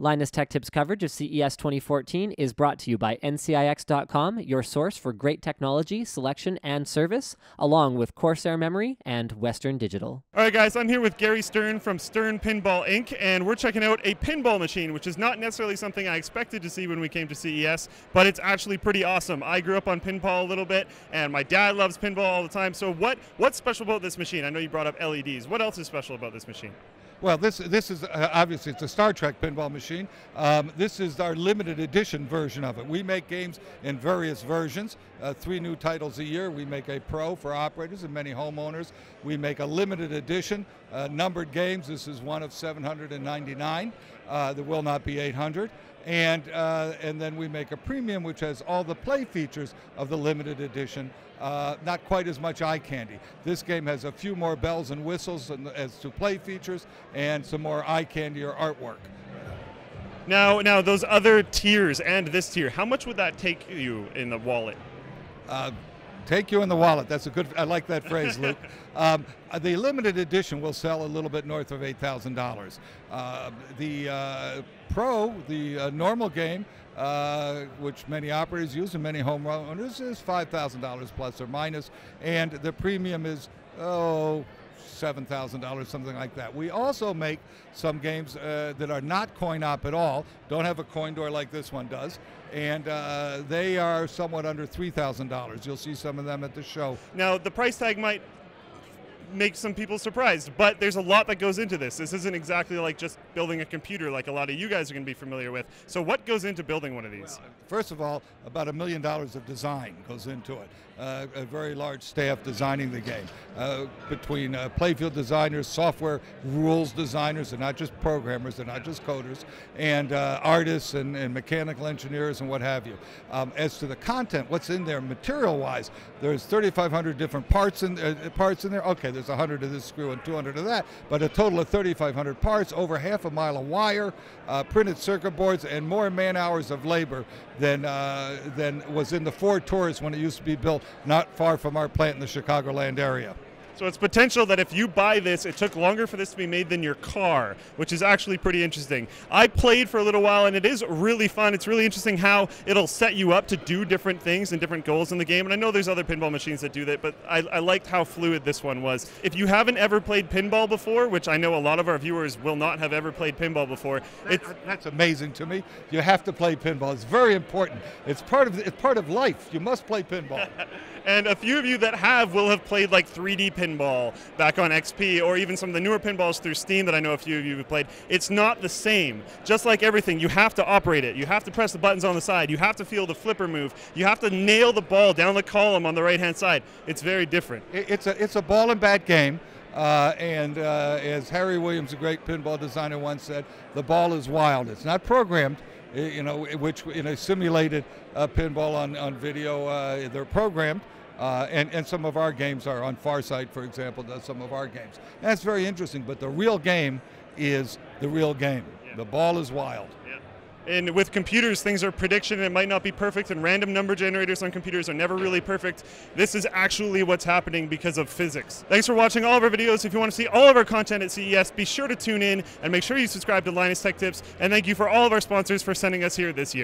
Linus Tech Tips coverage of CES 2014 is brought to you by NCIX.com, your source for great technology, selection, and service, along with Corsair Memory and Western Digital. All right, guys, I'm here with Gary Stern from Stern Pinball Inc., and we're checking out a pinball machine, which is not necessarily something I expected to see when we came to CES, but it's actually pretty awesome. I grew up on pinball a little bit, and my dad loves pinball all the time. So what's special about this machine? I know you brought up LEDs. What else is special about this machine? Well, this is obviously it's a Star Trek pinball machine. This is our limited edition version of it. We make games in various versions, 3 new titles a year. We make a Pro for operators and many homeowners. We make a limited edition, numbered games. This is one of 799. There will not be 800. And then we make a premium, which has all the play features of the limited edition. Not quite as much eye candy. This game has a few more bells and whistles as to play features and some more eye candy or artwork. Now those other tiers and this tier, how much would that take you in the wallet? Take you in the wallet. That's a good. I like that phrase, Luke. The limited edition will sell a little bit north of $8,000. The Pro, the normal game, which many operators use and many homeowners, is $5,000 plus or minus, and the premium is $7,000, something like that. We also make some games that are not coin-op at all, don't have a coin door like this one does, and they are somewhat under $3,000. You'll see some of them at the show. Now, the price tag might make some people surprised, but there's a lot that goes into this. This isn't exactly like just building a computer like a lot of you guys are going to be familiar with. So what goes into building one of these? Well, first of all, about $1 million of design goes into it. A very large staff designing the game, between playfield designers, software rules designers, they're not just programmers, they're not just coders, and artists and mechanical engineers and what have you. As to the content, what's in there material-wise, there's 3,500 different parts in there. Okay, there's 100 of this screw and 200 of that, but a total of 3,500 parts, over half a mile of wire, printed circuit boards, and more man-hours of labor than was in the Ford Taurus when it used to be built not far from our plant in the Chicagoland area. So it's potential that if you buy this, it took longer for this to be made than your car, which is actually pretty interesting. I played for a little while, and it is really fun. It's really interesting how it'll set you up to do different things and different goals in the game. And I know there's other pinball machines that do that, but I liked how fluid this one was. If you haven't ever played pinball before, which I know a lot of our viewers will not have ever played pinball before, that's amazing to me. You have to play pinball. It's very important. It's part of life. You must play pinball. And a few of you that will have played like 3D pinball back on XP, or even some of the newer pinballs through Steam that I know a few of you have played. It's not the same. Just like everything, you have to operate it. You have to press the buttons on the side. You have to feel the flipper move. You have to nail the ball down the column on the right-hand side. It's very different. It's a ball and bat game. And as Harry Williams, a great pinball designer, once said, the ball is wild. It's not programmed. Which in a simulated pinball on video, they're programmed, and some of our games are on Farsight, for example, does some of our games. And that's very interesting, but the real game is the real game. Yeah. The ball is wild. Yeah. And with computers, things are prediction, and it might not be perfect, and random number generators on computers are never really perfect. This is actually what's happening because of physics. Thanks for watching all of our videos. If you want to see all of our content at CES, be sure to tune in and make sure you subscribe to Linus Tech Tips. And thank you for all of our sponsors for sending us here this year.